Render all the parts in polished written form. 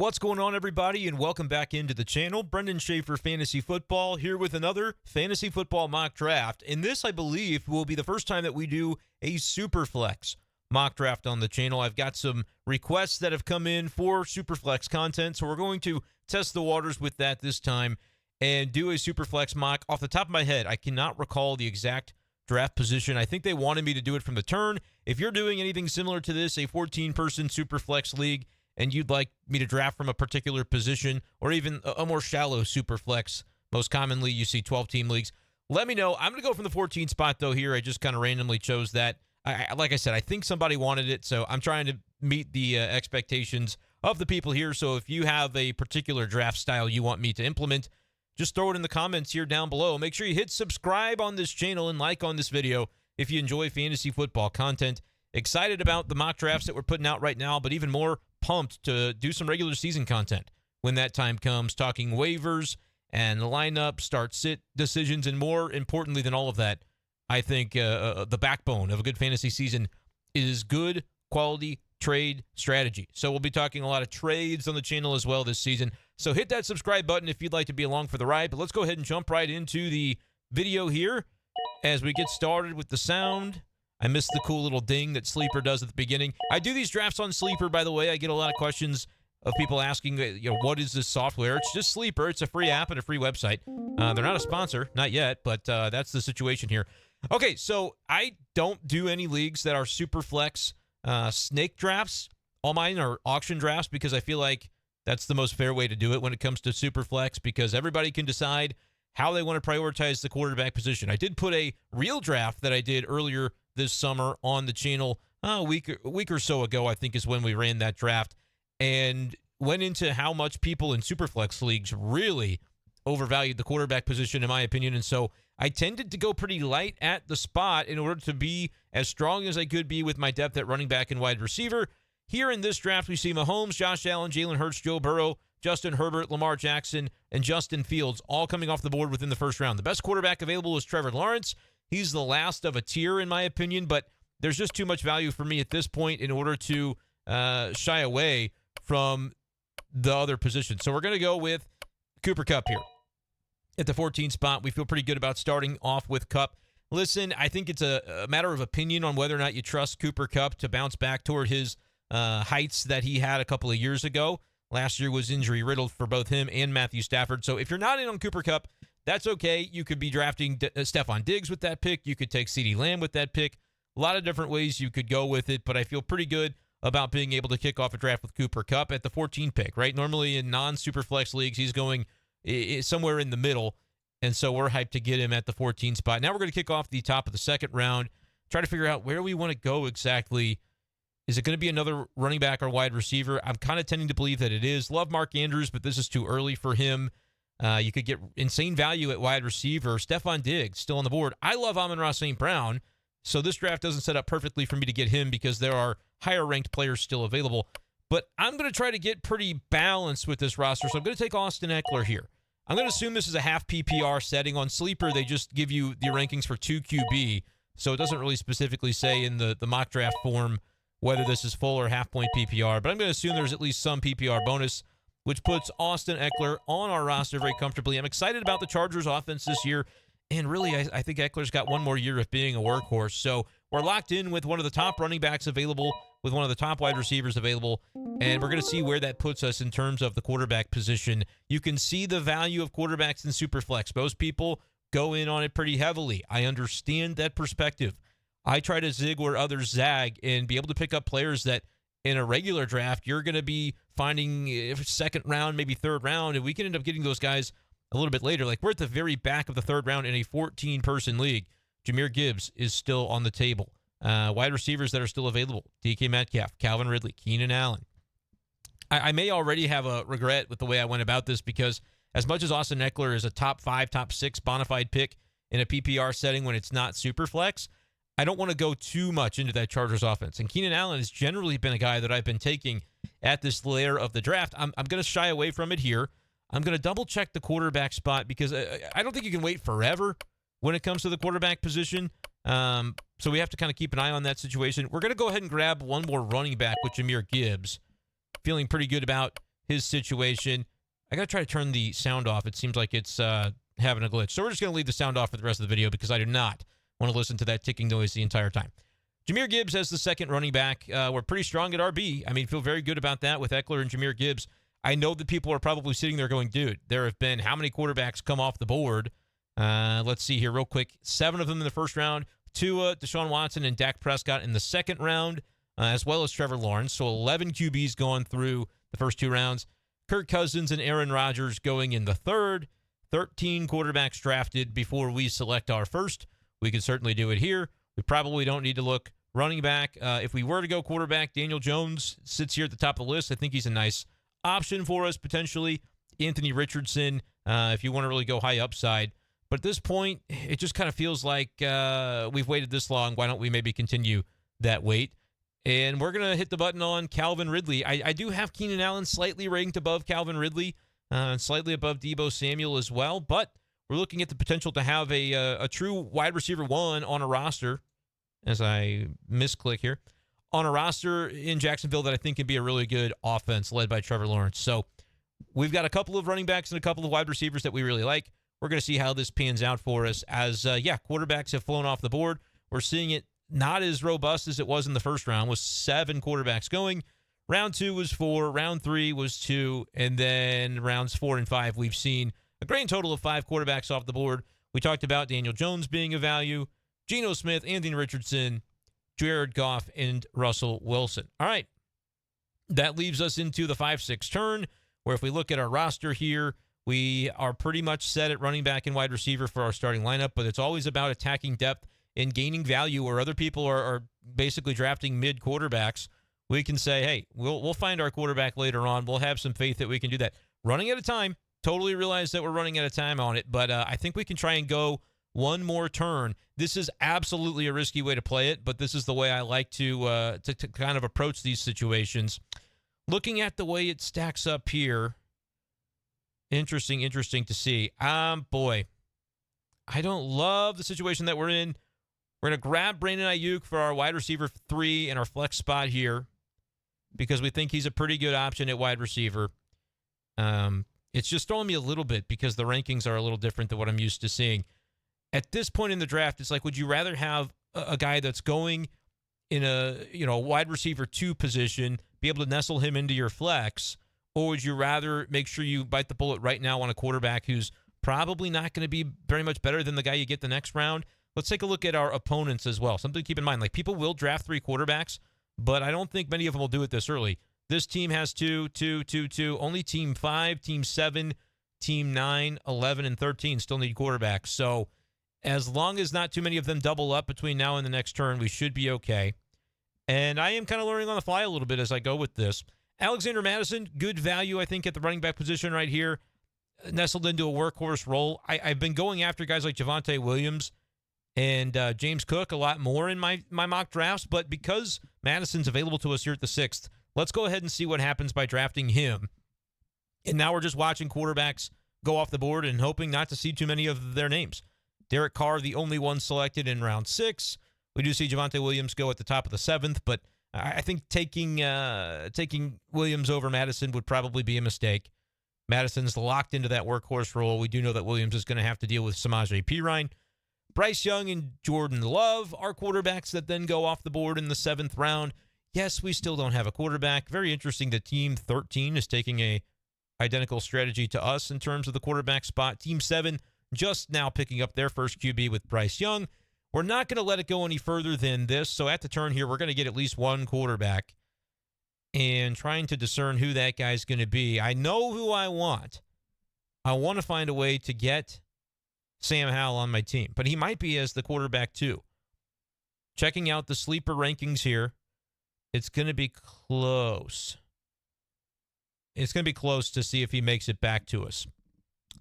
What's going on, everybody, and welcome back into the channel. Brenden Schaeffer Fantasy Football here with another Fantasy Football mock draft. And this, I believe, will be the first time that we do a Superflex mock draft on the channel. I've got some requests that have come in for Superflex content, so we're going to test the waters with that this time and do a Superflex mock. Off the top of my head, I cannot recall the exact draft position. I think they wanted me to do it from the turn. If you're doing anything similar to this, a 14-person Superflex league, and you'd like me to draft from a particular position or even a more shallow super flex, most commonly you see 12-team leagues, let me know. I'm going to go from the 14 spot, though, here. I just kind of randomly chose that. Like I said, I think somebody wanted it, so I'm trying to meet the expectations of the people here. So if you have a particular draft style you want me to implement, just throw it in the comments here down below. Make sure you hit subscribe on this channel and like on this video if you enjoy fantasy football content. Excited about the mock drafts that we're putting out right now, but even more pumped to do some regular season content when that time comes, talking waivers and the lineup, start sit decisions, and more importantly than all of that, I think the backbone of a good fantasy season is good quality trade strategy. So we'll be talking a lot of trades on the channel as well this season. So hit that subscribe button if you'd like to be along for the ride. But let's go ahead and jump right into the video here as we get started with the sound. I missed the cool little ding that Sleeper does at the beginning. I do these drafts on Sleeper, by the way. I get a lot of questions of people asking, what is this software? It's just Sleeper. It's a free app and a free website. They're not a sponsor, not yet, but that's the situation here. Okay, so I don't do any leagues that are Superflex snake drafts. All mine are auction drafts because I feel like that's the most fair way to do it when it comes to Superflex, because everybody can decide how they want to prioritize the quarterback position. I did put a real draft that I did earlier this summer on the channel a week or so ago, I think is when we ran that draft, and went into how much people in Superflex leagues really overvalued the quarterback position, in my opinion. And so I tended to go pretty light at the spot in order to be as strong as I could be with my depth at running back and wide receiver. Here in this draft, we see Mahomes, Josh Allen, Jalen Hurts, Joe Burrow, Justin Herbert, Lamar Jackson, and Justin Fields all coming off the board within the first round. The best quarterback available is Trevor Lawrence. He's the last of a tier, in my opinion, but there's just too much value for me at this point in order to shy away from the other positions. So we're going to go with Cooper Kupp here at the 14 spot. We feel pretty good about starting off with Kupp. Listen, I think it's a matter of opinion on whether or not you trust Cooper Kupp to bounce back toward his heights that he had a couple of years ago. Last year was injury-riddled for both him and Matthew Stafford. So if you're not in on Cooper Kupp, that's okay. You could be drafting Stephon Diggs with that pick. You could take CeeDee Lamb with that pick. A lot of different ways you could go with it, but I feel pretty good about being able to kick off a draft with Cooper Kupp at the 14 pick, right? Normally in non-Superflex leagues, he's going somewhere in the middle, and so we're hyped to get him at the 14 spot. Now we're going to kick off the top of the second round, try to figure out where we want to go exactly. Is it going to be another running back or wide receiver? I'm kind of tending to believe that it is. Love Mark Andrews, but this is too early for him. You could get insane value at wide receiver. Stephon Diggs still on the board. I love Amon-Ra St. Brown, so this draft doesn't set up perfectly for me to get him because there are higher-ranked players still available. But I'm going to try to get pretty balanced with this roster, so I'm going to take Austin Ekeler here. I'm going to assume this is a half PPR setting. On Sleeper, they just give you the rankings for 2 QB, so it doesn't really specifically say in the mock draft form whether this is full or half-point PPR. But I'm going to assume there's at least some PPR bonus, which puts Austin Ekeler on our roster very comfortably. I'm excited about the Chargers' offense this year, and really, I think Eckler's got one more year of being a workhorse. So we're locked in with one of the top running backs available, with one of the top wide receivers available, and we're going to see where that puts us in terms of the quarterback position. You can see the value of quarterbacks in Superflex. Most people go in on it pretty heavily. I understand that perspective. I try to zig where others zag and be able to pick up players that in a regular draft, you're going to be finding second round, maybe third round, and we can end up getting those guys a little bit later. Like, we're at the very back of the third round in a 14-person league. Jahmyr Gibbs is still on the table. Wide receivers that are still available: DK Metcalf, Calvin Ridley, Keenan Allen. I may already have a regret with the way I went about this, because as much as Austin Ekeler is a top 5, top 6 bona fide pick in a PPR setting when it's not Superflex, I don't want to go too much into that Chargers offense. And Keenan Allen has generally been a guy that I've been taking at this layer of the draft. I'm going to shy away from it here. I'm going to double-check the quarterback spot because I don't think you can wait forever when it comes to the quarterback position. So we have to kind of keep an eye on that situation. We're going to go ahead and grab one more running back with Jahmyr Gibbs. Feeling pretty good about his situation. I got to try to turn the sound off. It seems like it's having a glitch. So we're just going to leave the sound off for the rest of the video because I do not want to listen to that ticking noise the entire time. Jahmyr Gibbs as the second running back. We're pretty strong at RB. I mean, feel very good about that with Ekeler and Jahmyr Gibbs. I know that people are probably sitting there going, dude, there have been how many quarterbacks come off the board? Let's see here real quick. 7 of them in the first round. Tua, Deshaun Watson, and Dak Prescott in the second round, as well as Trevor Lawrence. So 11 QBs going through the first 2 rounds. Kirk Cousins and Aaron Rodgers going in the third. 13 quarterbacks drafted before we select our first. We could certainly do it here. We probably don't need to look running back. If we were to go quarterback, Daniel Jones sits here at the top of the list. I think he's a nice option for us, potentially. Anthony Richardson, if you want to really go high upside. But at this point, it just kind of feels like we've waited this long. Why don't we maybe continue that wait? And we're going to hit the button on Calvin Ridley. I do have Keenan Allen slightly ranked above Calvin Ridley, slightly above Deebo Samuel as well. But we're looking at the potential to have a true wide receiver 1 on a roster, as I misclick here, on a roster in Jacksonville that I think can be a really good offense led by Trevor Lawrence. So we've got a couple of running backs and a couple of wide receivers that we really like. We're going to see how this pans out for us as, quarterbacks have flown off the board. We're seeing it not as robust as it was in the first round, with 7 quarterbacks going. Round 2 was 4, round 3 was 2, and then rounds 4 and 5, we've seen a grand total of 5 quarterbacks off the board. We talked about Daniel Jones being a value, Geno Smith, Anthony Richardson, Jared Goff, and Russell Wilson. All right, that leaves us into the 5-6 turn, where if we look at our roster here, we are pretty much set at running back and wide receiver for our starting lineup, but it's always about attacking depth and gaining value where other people are basically drafting mid quarterbacks. We can say, hey, we'll find our quarterback later on. We'll have some faith that we can do that. Running at a time. Totally realize that we're running out of time on it, but I think we can try and go one more turn. This is absolutely a risky way to play it, but this is the way I like to kind of approach these situations. Looking at the way it stacks up here, interesting to see. Boy, I don't love the situation that we're in. We're going to grab Brandon Aiyuk for our wide receiver 3 and our flex spot here because we think he's a pretty good option at wide receiver. It's just throwing me a little bit because the rankings are a little different than what I'm used to seeing. At this point in the draft, it's like, would you rather have a guy that's going in a wide receiver 2 position, be able to nestle him into your flex, or would you rather make sure you bite the bullet right now on a quarterback who's probably not going to be very much better than the guy you get the next round? Let's take a look at our opponents as well. Something to keep in mind. Like, people will draft 3 quarterbacks, but I don't think many of them will do it this early. This team has 2. Only Team 5, Team 7, Team 9, 11, and 13 still need quarterbacks. So as long as not too many of them double up between now and the next turn, we should be okay. And I am kind of learning on the fly a little bit as I go with this. Alexander Mattison, good value, I think, at the running back position right here. Nestled into a workhorse role. I've been going after guys like Javonte Williams and James Cook a lot more in my mock drafts, but because Madison's available to us here at the 6th, let's go ahead and see what happens by drafting him. And now we're just watching quarterbacks go off the board and hoping not to see too many of their names. Derek Carr, the only one selected in round 6. We do see Javonte Williams go at the top of the 7th, but I think taking Williams over Madison would probably be a mistake. Madison's locked into that workhorse role. We do know that Williams is going to have to deal with Samaje Perine. Bryce Young and Jordan Love are quarterbacks that then go off the board in the 7th round. Yes, we still don't have a quarterback. Very interesting that Team 13 is taking a identical strategy to us in terms of the quarterback spot. Team 7 just now picking up their first QB with Bryce Young. We're not going to let it go any further than this. So at the turn here, we're going to get at least one quarterback and trying to discern who that guy's going to be. I know who I want. I want to find a way to get Sam Howell on my team, but he might be as the quarterback too. Checking out the sleeper rankings here, it's going to be close. It's going to be close to see if he makes it back to us.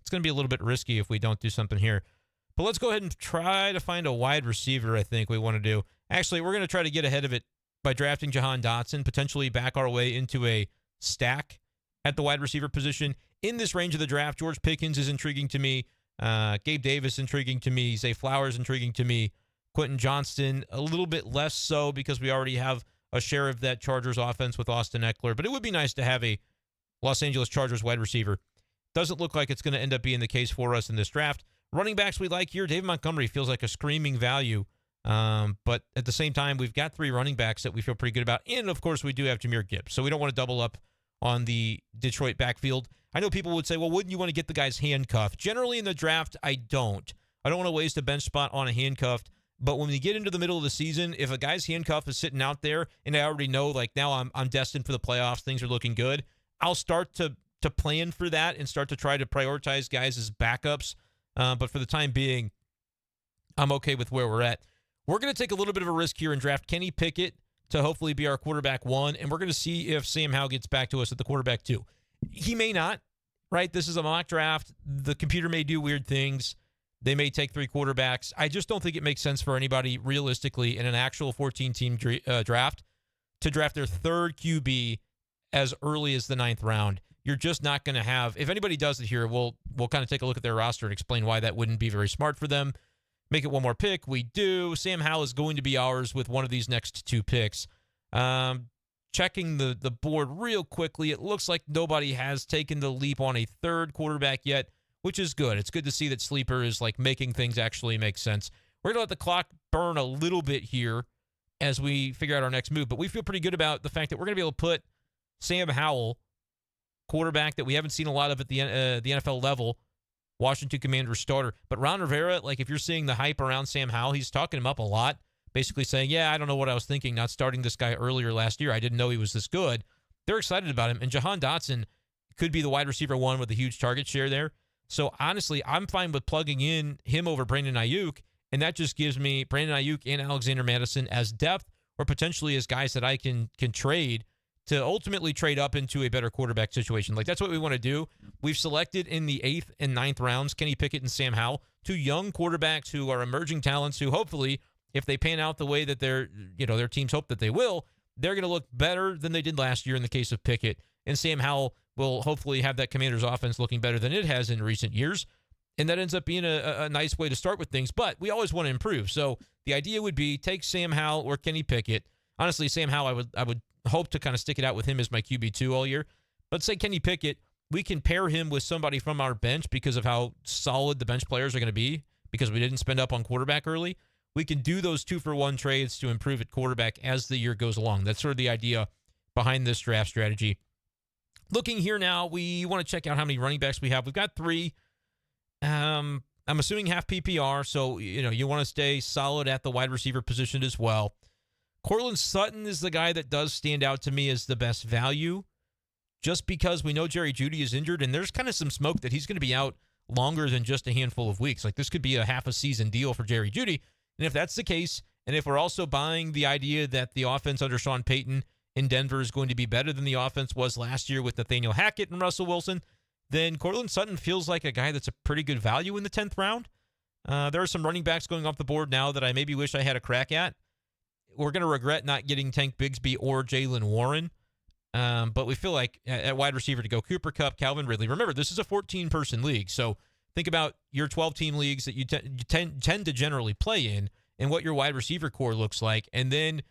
It's going to be a little bit risky if we don't do something here. But let's go ahead and try to find a wide receiver, I think we want to do. Actually, we're going to try to get ahead of it by drafting Jahan Dotson, potentially back our way into a stack at the wide receiver position. In this range of the draft, George Pickens is intriguing to me. Gabe Davis intriguing to me. Zay Flowers intriguing to me. Quentin Johnston a little bit less so because we already have a share of that Chargers offense with Austin Ekeler. But it would be nice to have a Los Angeles Chargers wide receiver. Doesn't look like it's going to end up being the case for us in this draft. Running backs we like here, David Montgomery feels like a screaming value. But at the same time, we've got 3 running backs that we feel pretty good about. And, of course, we do have Jahmyr Gibbs. So we don't want to double up on the Detroit backfield. I know people would say, well, wouldn't you want to get the guys handcuffed? Generally in the draft, I don't. I don't want to waste a bench spot on a handcuffed. But when we get into the middle of the season, if a guy's handcuff is sitting out there and I already know, like, now I'm destined for the playoffs, things are looking good, I'll start to plan for that and start to try to prioritize guys as backups. But for the time being, I'm okay with where we're at. We're going to take a little bit of a risk here and draft Kenny Pickett to hopefully be our quarterback 1, and we're going to see if Sam Howell gets back to us at the quarterback 2. He may not, right? This is a mock draft. The computer may do weird things. They may take 3 quarterbacks. I just don't think it makes sense for anybody realistically in an actual 14-team draft to draft their 3rd QB as early as the 9th round. You're just not going to have, if anybody does it here, we'll kind of take a look at their roster and explain why that wouldn't be very smart for them. Make it one more pick. We do. Sam Howell is going to be ours with one of these next 2 picks. Checking the board real quickly, it looks like nobody has taken the leap on a 3rd quarterback yet, which is good. It's good to see that Sleeper is like making things actually make sense. We're going to let the clock burn a little bit here as we figure out our next move, but we feel pretty good about the fact that we're going to be able to put Sam Howell, quarterback that we haven't seen a lot of at the NFL level, Washington Commanders starter. But Ron Rivera, like if you're seeing the hype around Sam Howell, he's talking him up a lot, basically saying, yeah, I don't know what I was thinking not starting this guy earlier last year. I didn't know he was this good. They're excited about him. And Jahan Dotson could be the wide receiver 1 with a huge target share there. So honestly, I'm fine with plugging in him over Brandon Aiyuk, and that just gives me Brandon Aiyuk and Alexander Mattison as depth or potentially as guys that I can trade to ultimately trade up into a better quarterback situation. Like, that's what we want to do. We've selected in the 8th and 9th rounds Kenny Pickett and Sam Howell, 2 young quarterbacks who are emerging talents who hopefully, if they pan out the way that their teams hope that they will, they're going to look better than they did last year in the case of Pickett. And Sam Howell will hopefully have that Commanders offense looking better than it has in recent years. And that ends up being a nice way to start with things. But we always want to improve. So the idea would be take Sam Howell or Kenny Pickett. Honestly, Sam Howell, I would hope to kind of stick it out with him as my QB2 all year. Let's say Kenny Pickett, we can pair him with somebody from our bench because of how solid the bench players are going to be because we didn't spend up on quarterback early. We can do those 2-for-1 trades to improve at quarterback as the year goes along. That's sort of the idea behind this draft strategy. Looking here now, we want to check out how many running backs we have. We've got 3. I'm assuming half PPR, so you want to stay solid at the wide receiver position as well. Courtland Sutton is the guy that does stand out to me as the best value, just because we know Jerry Jeudy is injured, and there's kind of some smoke that he's going to be out longer than just a handful of weeks. Like, this could be a half a season deal for Jerry Jeudy. And if that's the case, and if we're also buying the idea that the offense under Sean Payton in Denver is going to be better than the offense was last year with Nathaniel Hackett and Russell Wilson, then Courtland Sutton feels like a guy that's a pretty good value in the 10th round. There are some running backs going off the board now that I maybe wish I had a crack at. We're going to regret not getting Tank Bigsby or Jaylen Warren. But we feel like at wide receiver to go Cooper Kupp, Calvin Ridley. Remember, this is a 14-person league, so think about your 12-team leagues that you tend to generally play in and what your wide receiver core looks like, and then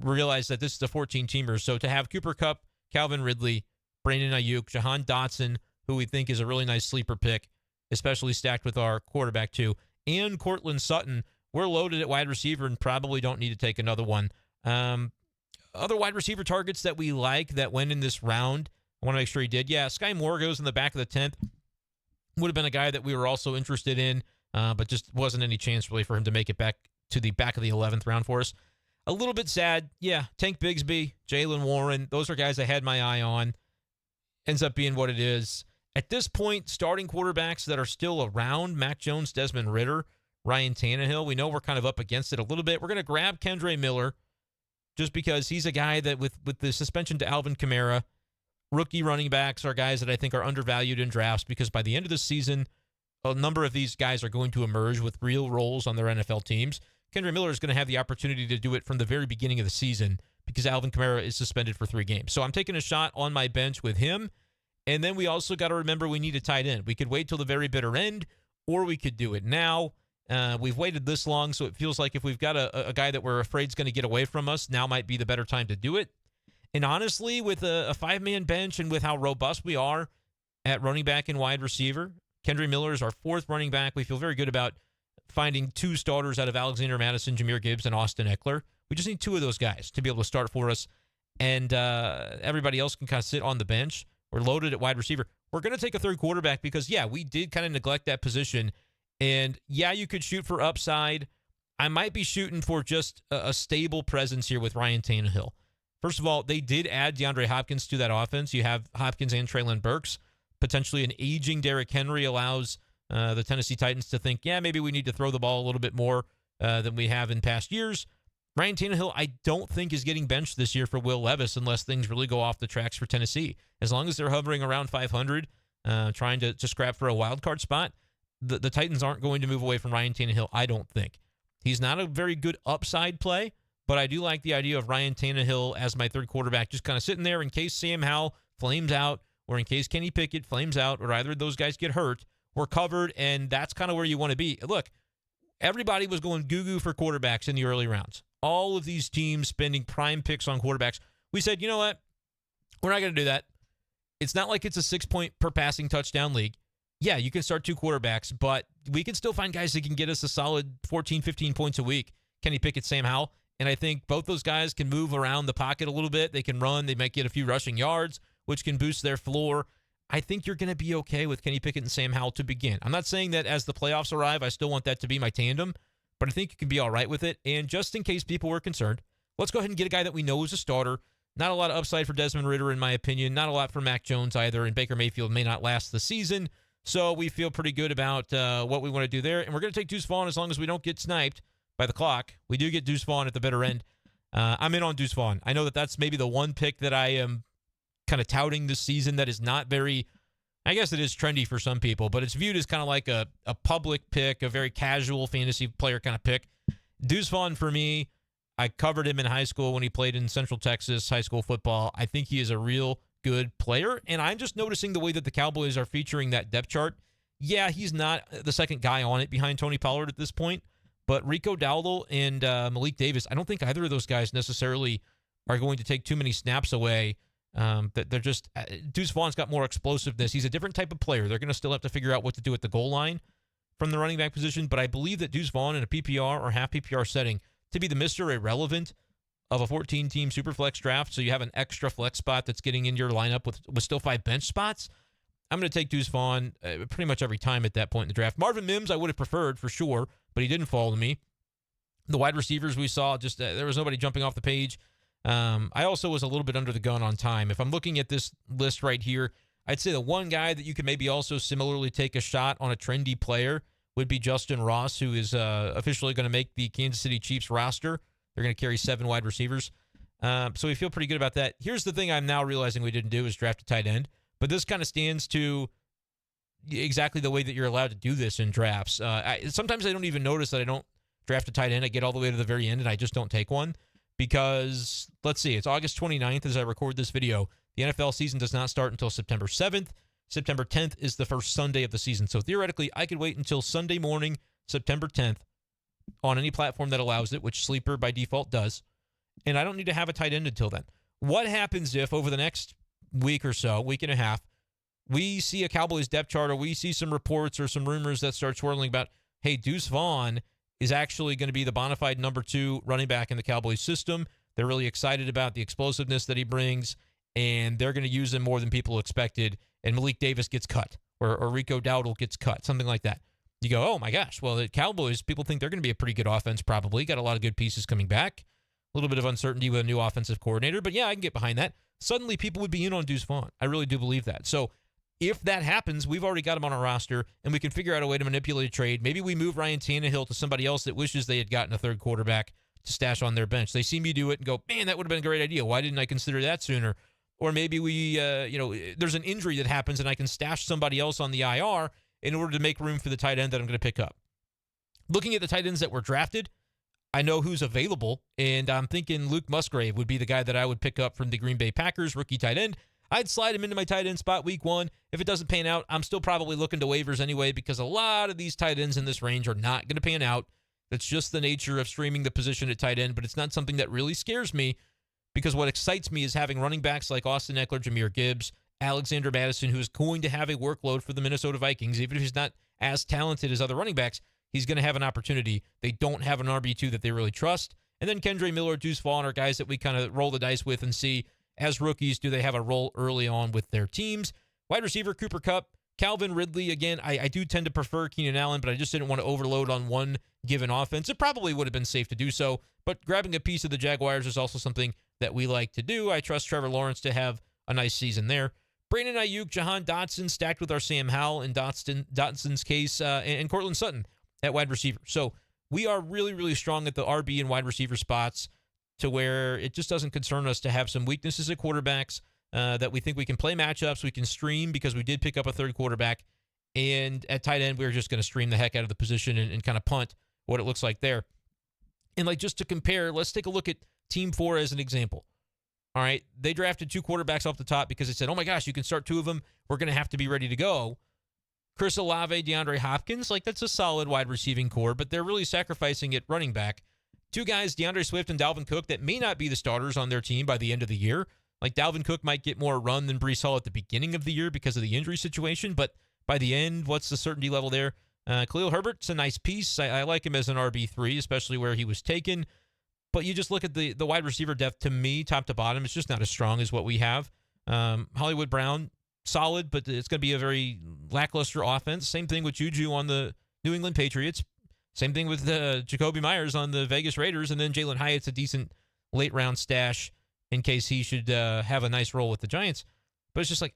realize that this is a 14-teamer. So to have Cooper Kupp, Calvin Ridley, Brandon Aiyuk, Jahan Dotson, who we think is a really nice sleeper pick, especially stacked with our quarterback too, and Courtland Sutton, we're loaded at wide receiver and probably don't need to take another one. Other wide receiver targets that we like that went in this round, I want to make sure he did. Yeah, Sky Moore goes in the back of the 10th. Would have been a guy that we were also interested in, but just wasn't any chance really for him to make it back to the back of the 11th round for us. A little bit sad. Yeah, Tank Bigsby, Jaylen Warren, those are guys I had my eye on. Ends up being what it is. At this point, starting quarterbacks that are still around, Mac Jones, Desmond Ridder, Ryan Tannehill, we know we're kind of up against it a little bit. We're going to grab Kendre Miller just because he's a guy that with the suspension to Alvin Kamara, rookie running backs are guys that I think are undervalued in drafts because by the end of the season, a number of these guys are going to emerge with real roles on their NFL teams. Kendre Miller is going to have the opportunity to do it from the very beginning of the season because Alvin Kamara is suspended for 3 games. So I'm taking a shot on my bench with him. And then we also got to remember we need a tight end. We could wait till the very bitter end, or we could do it now. We've waited this long, so it feels like if we've got a guy that we're afraid is going to get away from us, now might be the better time to do it. And honestly, with a five-man bench and with how robust we are at running back and wide receiver, Kendre Miller is our fourth running back. We feel very good about finding two starters out of Alexander Madison, Jahmyr Gibbs, and Austin Ekeler. We just need two of those guys to be able to start for us. And everybody else can kind of sit on the bench. We're loaded at wide receiver. We're going to take a third quarterback because, yeah, we did kind of neglect that position. And, yeah, you could shoot for upside. I might be shooting for just a stable presence here with Ryan Tannehill. First of all, they did add DeAndre Hopkins to that offense. You have Hopkins and Treylon Burks. Potentially an aging Derrick Henry allows the Tennessee Titans to think, yeah, maybe we need to throw the ball a little bit more than we have in past years. Ryan Tannehill, I don't think, is getting benched this year for Will Levis unless things really go off the tracks for Tennessee. As long as they're hovering around 500, trying to scrap for a wild card spot, the Titans aren't going to move away from Ryan Tannehill, I don't think. He's not a very good upside play, but I do like the idea of Ryan Tannehill as my third quarterback, just kind of sitting there in case Sam Howell flames out or in case Kenny Pickett flames out or either of those guys get hurt. We're covered, and that's kind of where you want to be. Look, everybody was going goo-goo for quarterbacks in the early rounds. All of these teams spending prime picks on quarterbacks. We said, you know what? We're not going to do that. It's not like it's a 6-point per passing touchdown league. Yeah, you can start two quarterbacks, but we can still find guys that can get us a solid 14, 15 points a week. Kenny Pickett, Sam Howell. And I think both those guys can move around the pocket a little bit. They can run. They might get a few rushing yards, which can boost their floor. I think you're going to be okay with Kenny Pickett and Sam Howell to begin. I'm not saying that as the playoffs arrive, I still want that to be my tandem, but I think you can be all right with it. And just in case people were concerned, let's go ahead and get a guy that we know is a starter. Not a lot of upside for Desmond Ridder, in my opinion. Not a lot for Mac Jones either, and Baker Mayfield may not last the season. So we feel pretty good about what we want to do there. And we're going to take Deuce Vaughn as long as we don't get sniped by the clock. We do get Deuce Vaughn at the better end. I'm in on Deuce Vaughn. I know that that's maybe the one pick that I am kind of touting this season that is not very, I guess it is trendy for some people, but it's viewed as kind of like a public pick, a very casual fantasy player kind of pick. Deuce Vaughn, for me, I covered him in high school when he played in Central Texas high school football. I think he is a real good player, and I'm just noticing the way that the Cowboys are featuring that depth chart. Yeah, he's not the second guy on it behind Tony Pollard at this point, but Rico Dowdle and Malik Davis, I don't think either of those guys necessarily are going to take too many snaps away. That they're just Deuce Vaughn's got more explosiveness. He's a different type of player. They're going to still have to figure out what to do at the goal line from the running back position, but I believe that Deuce Vaughn in a PPR or half PPR setting to be the Mr. Irrelevant of a 14-team Superflex draft, so you have an extra flex spot that's getting into your lineup with still 5 bench spots. I'm going to take Deuce Vaughn pretty much every time at that point in the draft. Marvin Mims I would have preferred for sure, but he didn't fall to me. The wide receivers we saw, just there was nobody jumping off the page. I also was a little bit under the gun on time. If I'm looking at this list right here, I'd say the one guy that you could maybe also similarly take a shot on a trendy player would be Justin Ross, who is officially going to make the Kansas City Chiefs roster. They're going to carry 7 wide receivers. So we feel pretty good about that. Here's the thing I'm now realizing we didn't do is draft a tight end. But this kind of stands to exactly the way that you're allowed to do this in drafts. Sometimes I don't even notice that I don't draft a tight end. I get all the way to the very end and I just don't take one. Because, let's see, it's August 29th as I record this video. The NFL season does not start until September 7th. September 10th is the first Sunday of the season. So theoretically, I could wait until Sunday morning, September 10th, on any platform that allows it, which Sleeper by default does. And I don't need to have a tight end until then. What happens if over the next week or so, week and a half, we see a Cowboys depth chart or we see some reports or some rumors that start swirling about, hey, Deuce Vaughn is actually going to be the bona fide number 2 running back in the Cowboys system. They're really excited about the explosiveness that he brings, and they're going to use him more than people expected, and Malik Davis gets cut, or Rico Dowdle gets cut, something like that. You go, oh my gosh, well, the Cowboys, people think they're going to be a pretty good offense probably. Got a lot of good pieces coming back. A little bit of uncertainty with a new offensive coordinator, but yeah, I can get behind that. Suddenly people would be in on Deuce Vaughn. I really do believe that. So if that happens, we've already got him on our roster, and we can figure out a way to manipulate a trade. Maybe we move Ryan Tannehill to somebody else that wishes they had gotten a third quarterback to stash on their bench. They see me do it and go, man, that would have been a great idea. Why didn't I consider that sooner? Or maybe we, there's an injury that happens, and I can stash somebody else on the IR in order to make room for the tight end that I'm going to pick up. Looking at the tight ends that were drafted, I know who's available, and I'm thinking Luke Musgrave would be the guy that I would pick up from the Green Bay Packers, rookie tight end. I'd slide him into my tight end spot week 1. If it doesn't pan out, I'm still probably looking to waivers anyway because a lot of these tight ends in this range are not going to pan out. That's just the nature of streaming the position at tight end, but it's not something that really scares me because what excites me is having running backs like Austin Ekeler, Jahmyr Gibbs, Alexander Mattison, who is going to have a workload for the Minnesota Vikings. Even if he's not as talented as other running backs, he's going to have an opportunity. They don't have an RB2 that they really trust. And then Kendre Miller, Deuce Vaughn are guys that we kind of roll the dice with and see, as rookies, do they have a role early on with their teams? Wide receiver, Cooper Kupp, Calvin Ridley. Again, I do tend to prefer Keenan Allen, but I just didn't want to overload on one given offense. It probably would have been safe to do so, but grabbing a piece of the Jaguars is also something that we like to do. I trust Trevor Lawrence to have a nice season there. Brandon Aiyuk, Jahan Dotson stacked with our Sam Howell in Dotson's case, and Cortland Sutton at wide receiver. So we are really, really strong at the RB and wide receiver spots to where it just doesn't concern us to have some weaknesses at quarterbacks that we think we can play matchups, we can stream because we did pick up a third quarterback. And at tight end, we're just going to stream the heck out of the position and kind of punt what it looks like there. And like just to compare, let's take a look at Team 4 as an example. All right, they drafted 2 quarterbacks off the top because they said, oh my gosh, you can start 2 of them. We're going to have to be ready to go. Chris Olave, DeAndre Hopkins, like that's a solid wide receiving core, but they're really sacrificing at running back. 2 guys, DeAndre Swift and Dalvin Cook, that may not be the starters on their team by the end of the year. Like Dalvin Cook might get more run than Breece Hall at the beginning of the year because of the injury situation, but by the end, what's the certainty level there? Khalil Herbert's a nice piece. I like him as an RB3, especially where he was taken. But you just look at the wide receiver depth, to me, top to bottom, it's just not as strong as what we have. Hollywood Brown, solid, but it's going to be a very lackluster offense. Same thing with Juju on the New England Patriots. Same thing with Jacoby Myers on the Vegas Raiders. And then Jalen Hyatt's a decent late-round stash in case he should have a nice role with the Giants. But it's just like,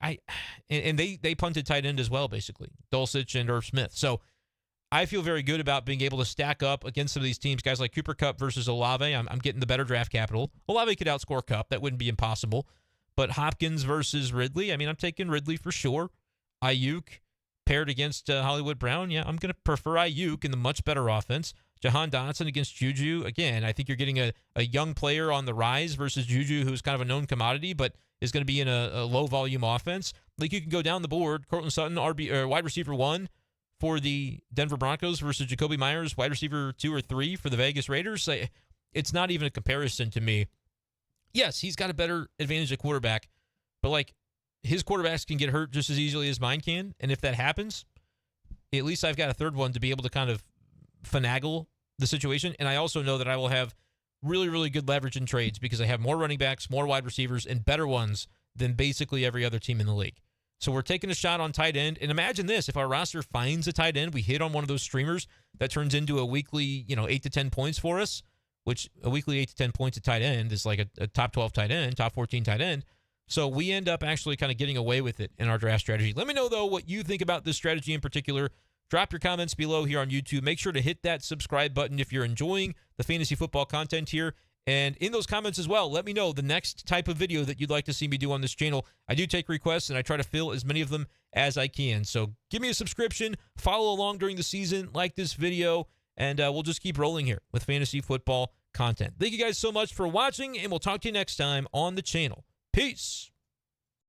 they punted tight end as well, basically. Dulcich and Irv Smith. So I feel very good about being able to stack up against some of these teams. Guys like Cooper Kupp versus Olave, I'm getting the better draft capital. Olave could outscore Kupp. That wouldn't be impossible. But Hopkins versus Ridley, I mean, I'm taking Ridley for sure. Aiyuk paired against Hollywood Brown, yeah, I'm going to prefer Aiyuk in the much better offense. Jahan Dotson against Juju, again, I think you're getting a young player on the rise versus Juju, who's kind of a known commodity, but is going to be in a low-volume offense. Like, you can go down the board, Cortland Sutton, wide receiver 1 for the Denver Broncos versus Jacoby Myers, wide receiver 2 or 3 for the Vegas Raiders. It's not even a comparison to me. Yes, he's got a better advantage at quarterback, but like his quarterbacks can get hurt just as easily as mine can, and if that happens, at least I've got a third one to be able to kind of finagle the situation, and I also know that I will have really, really good leverage in trades because I have more running backs, more wide receivers, and better ones than basically every other team in the league. So we're taking a shot on tight end, and imagine this, if our roster finds a tight end, we hit on one of those streamers that turns into a weekly, 8 to 10 points for us, which a weekly 8 to 10 points at tight end is like a top 12 tight end, top 14 tight end. So we end up actually kind of getting away with it in our draft strategy. Let me know, though, what you think about this strategy in particular. Drop your comments below here on YouTube. Make sure to hit that subscribe button if you're enjoying the fantasy football content here. And in those comments as well, let me know the next type of video that you'd like to see me do on this channel. I do take requests, and I try to fill as many of them as I can. So give me a subscription, follow along during the season, like this video, and we'll just keep rolling here with fantasy football content. Thank you guys so much for watching, and we'll talk to you next time on the channel. Peace.